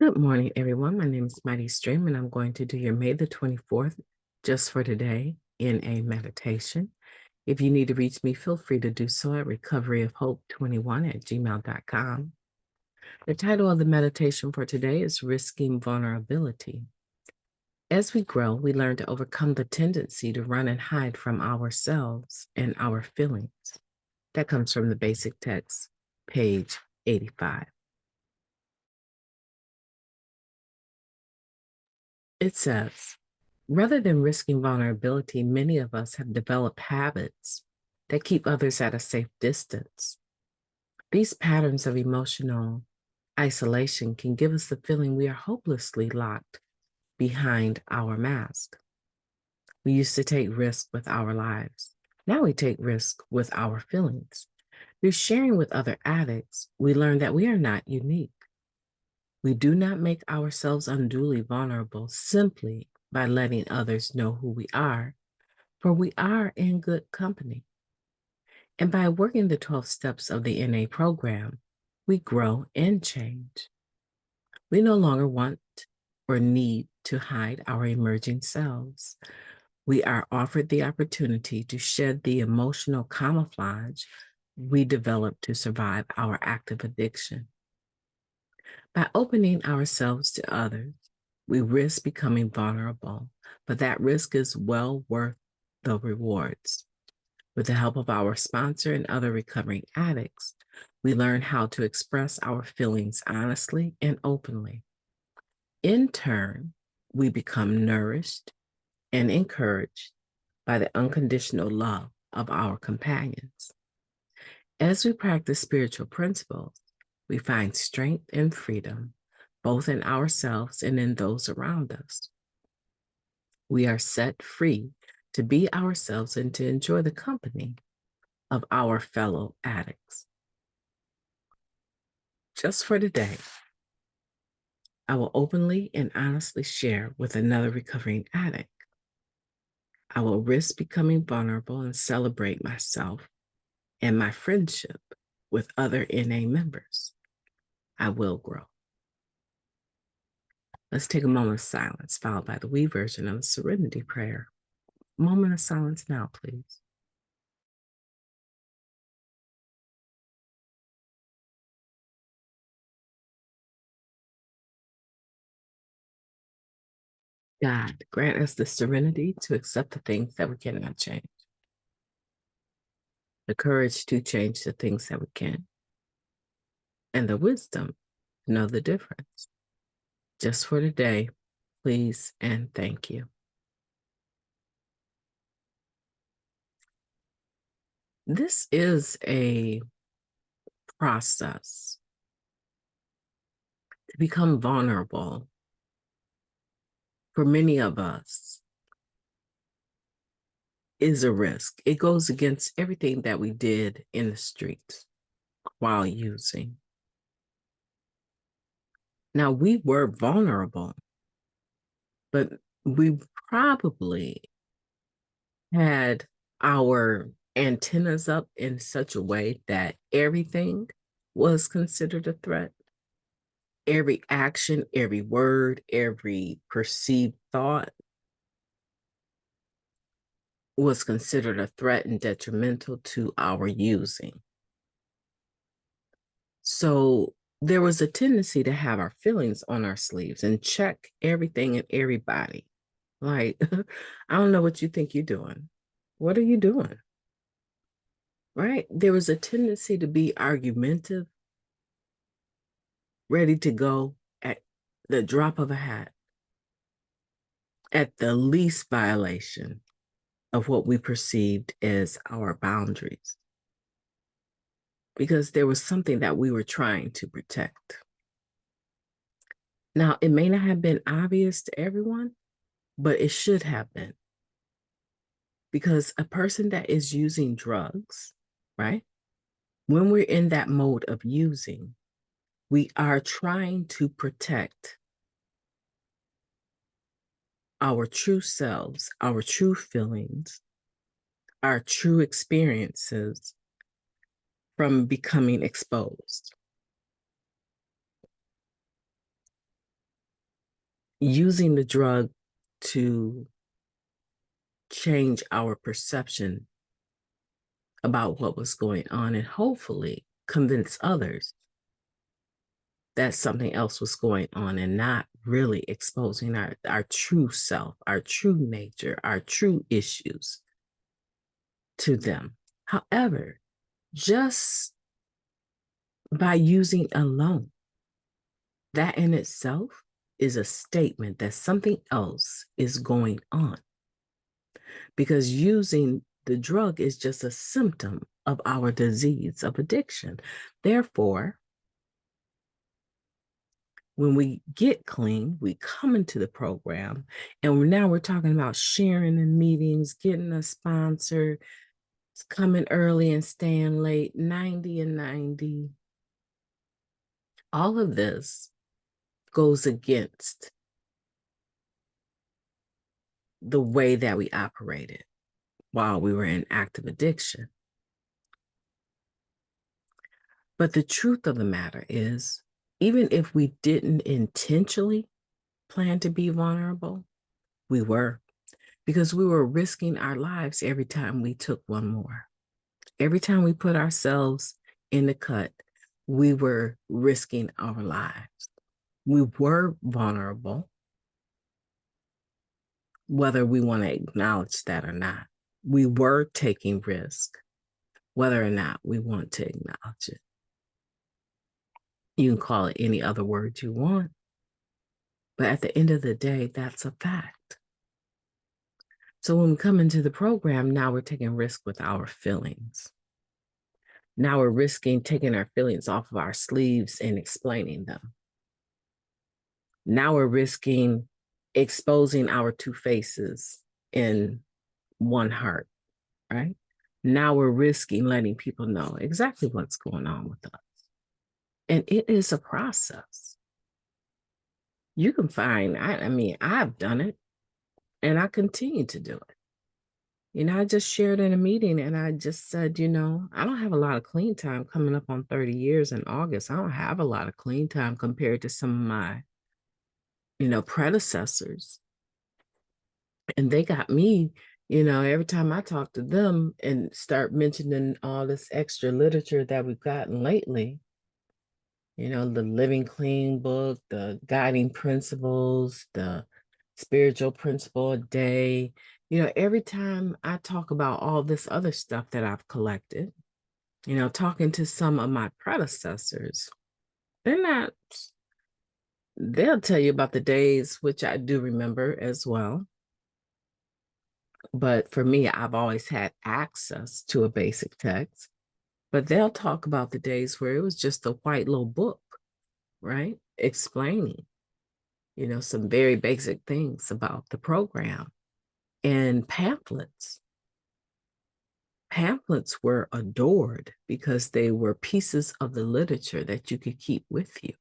Good morning, everyone. My name is Mighty Stream, and I'm going to do your May the 24th just for today in a meditation. If you need to reach me, feel free to do so at recoveryofhope21@gmail.com. The title of the meditation for today is Risking Vulnerability. As we grow, we learn to overcome the tendency to run and hide from ourselves and our feelings. That comes from the basic text, page 85. It says, rather than risking vulnerability, many of us have developed habits that keep others at a safe distance. These patterns of emotional isolation can give us the feeling we are hopelessly locked behind our mask. We used to take risks with our lives. Now we take risks with our feelings. Through sharing with other addicts, we learn that we are not unique. We do not make ourselves unduly vulnerable simply by letting others know who we are, for we are in good company. And by working the 12 steps of the NA program, we grow and change. We no longer want or need to hide our emerging selves. We are offered the opportunity to shed the emotional camouflage we developed to survive our active addiction. By opening ourselves to others, we risk becoming vulnerable, but that risk is well worth the rewards. With the help of our sponsor and other recovering addicts, we learn how to express our feelings honestly and openly. In turn, we become nourished and encouraged by the unconditional love of our companions. As we practice spiritual principles, we find strength and freedom, both in ourselves and in those around us. We are set free to be ourselves and to enjoy the company of our fellow addicts. Just for today, I will openly and honestly share with another recovering addict. I will risk becoming vulnerable and celebrate myself and my friendship with other NA members. I will grow. Let's take a moment of silence, followed by the we version of the Serenity Prayer. Moment of silence now, please. God, grant us the serenity to accept the things that we cannot change, the courage to change the things that we can, and the wisdom to know the difference. Just for today, please and thank you. This is a process. To become vulnerable for many of us is a risk. It goes against everything that we did in the streets while using. Now, we were vulnerable, but we probably had our antennas up in such a way that everything was considered a threat. Every action, every word, every perceived thought was considered a threat and detrimental to our using. So there was a tendency to have our feelings on our sleeves and check everything and everybody. Like, I don't know what you think you're doing. What are you doing? Right? There was a tendency to be argumentative, ready to go at the drop of a hat, at the least violation of what we perceived as our boundaries, because there was something that we were trying to protect. Now, it may not have been obvious to everyone, but it should have been. Because a person that is using drugs, right? When we're in that mode of using, we are trying to protect our true selves, our true feelings, our true experiences from becoming exposed. using the drug to change our perception about what was going on and hopefully convince others that something else was going on and not really exposing our true self, our true nature, our true issues to them. However, just by using alone, that in itself is a statement that something else is going on, because using the drug is just a symptom of our disease of addiction. Therefore, when we get clean, we come into the program, and now we're talking about sharing in meetings, getting a sponsor, coming early and staying late, 90 and 90. All of this goes against the way that we operated while we were in active addiction. But the truth of the matter is, even if we didn't intentionally plan to be vulnerable, we were, because we were risking our lives every time we took one more. Every time we put ourselves in the cut, we were risking our lives. We were vulnerable, whether we want to acknowledge that or not. We were taking risk, whether or not we want to acknowledge it. You can call it any other word you want, but at the end of the day, that's a fact. So when we come into the program, now we're taking risk with our feelings. Now we're risking taking our feelings off of our sleeves and explaining them. Now we're risking exposing our two faces in one heart, right? Now we're risking letting people know exactly what's going on with us. And it is a process. You can find, I've done it and I continue to do it. I just shared in a meeting and I just said, I don't have a lot of clean time coming up on 30 years in August. I don't have a lot of clean time compared to some of my, predecessors. And they got me, every time I talk to them and start mentioning all this extra literature that we've gotten lately, the Living Clean book, the guiding principles, the spiritual principle a day. Every time I talk about all this other stuff that I've collected, talking to some of my predecessors, they'll tell you about the days, which I do remember as well. But for me, I've always had access to a basic text, but they'll talk about the days where it was just a white little book, right? Explaining, some very basic things about the program. And pamphlets. Pamphlets were adored because they were pieces of the literature that you could keep with you,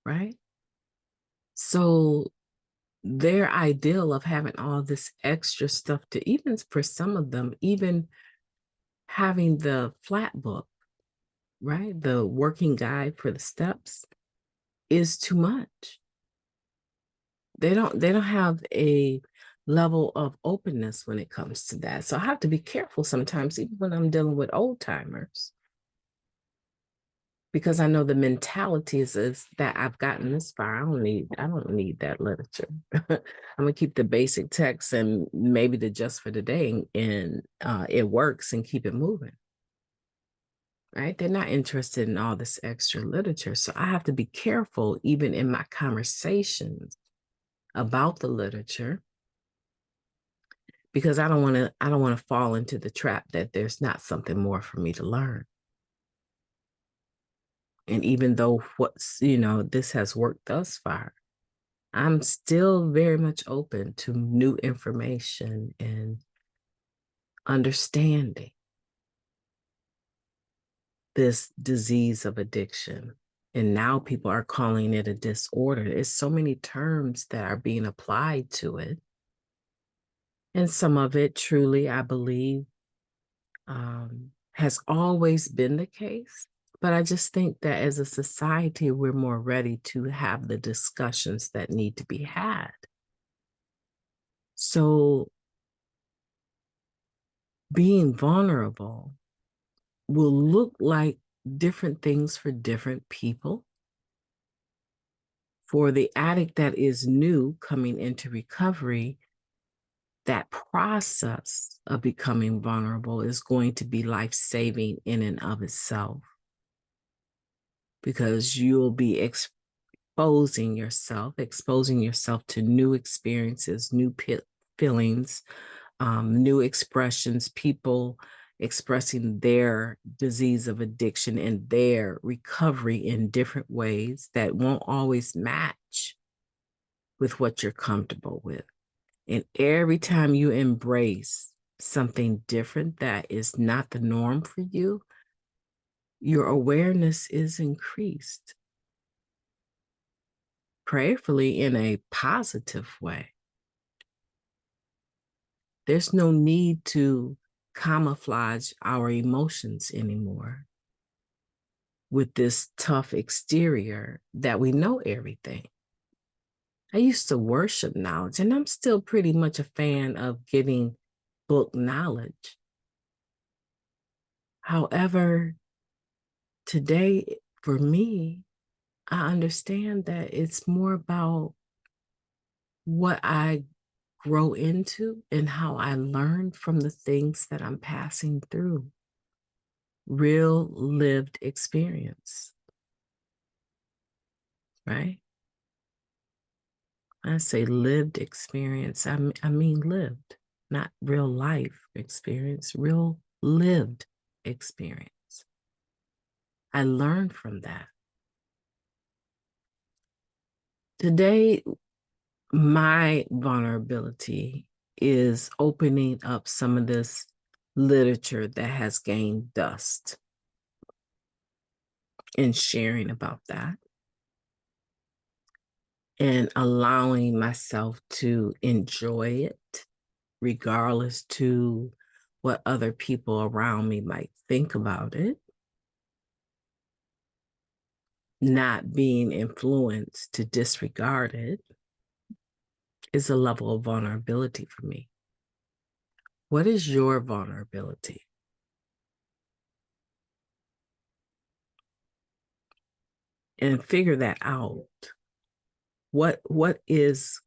right? So their ideal of having all this extra stuff to, even for some of them, even having the flat book, right? The working guide for the steps is too much. They don't have a level of openness when it comes to that. So I have to be careful sometimes, even when I'm dealing with old timers, because I know the mentality is that I've gotten this far. I don't need that literature. I'm gonna keep the basic text and maybe the just for the day, and it works, and keep it moving. Right? They're not interested in all this extra literature. So I have to be careful, even in my conversations about the literature, because I don't want to fall into the trap that there's not something more for me to learn. And even though this has worked thus far, I'm still very much open to new information and understanding this disease of addiction. And now people are calling it a disorder. There's so many terms that are being applied to it. And some of it truly, I believe, has always been the case. But I just think that as a society, we're more ready to have the discussions that need to be had. So being vulnerable will look like different things for different people. For the addict that is new coming into recovery, that process of becoming vulnerable is going to be life-saving in and of itself, because you'll be exposing yourself to new experiences, new feelings, new expressions, people expressing their disease of addiction and their recovery in different ways that won't always match with what you're comfortable with. And every time you embrace something different that is not the norm for you, your awareness is increased, prayerfully in a positive way. There's no need to camouflage our emotions anymore with this tough exterior that we know everything. I used to worship knowledge, and I'm still pretty much a fan of getting book knowledge. However, today, for me, I understand that it's more about what I grow into and how I learn from the things that I'm passing through. Real lived experience, right? I say lived experience, I mean lived, not real life experience, real lived experience. I learned from that. Today, my vulnerability is opening up some of this literature that has gained dust and sharing about that and allowing myself to enjoy it, regardless to what other people around me might think about it, not being influenced to disregard it, is a level of vulnerability for me. What is your vulnerability? And figure that out. What is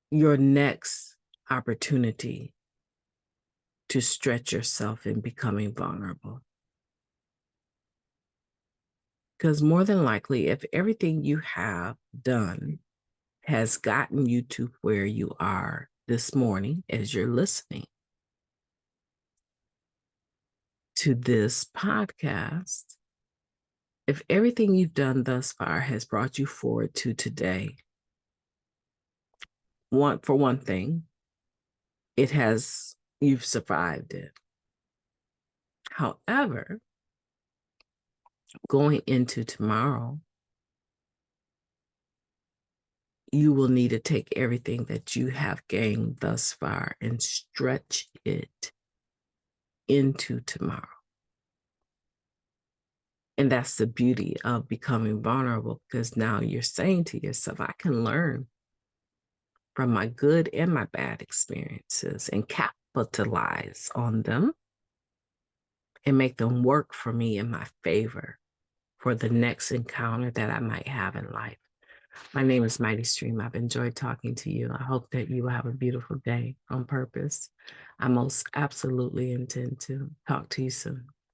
your next opportunity to stretch yourself in becoming vulnerable? Because more than likely, if everything you have done has gotten you to where you are this morning as you're listening to this podcast, if everything you've done thus far has brought you forward to today, for one thing, you've survived it. However, going into tomorrow, you will need to take everything that you have gained thus far and stretch it into tomorrow. And that's the beauty of becoming vulnerable, because now you're saying to yourself, I can learn from my good and my bad experiences and capitalize on them and make them work for me in my favor for the next encounter that I might have in life. My name is Mighty Stream. I've enjoyed talking to you. I hope that you will have a beautiful day on purpose. I most absolutely intend to talk to you soon.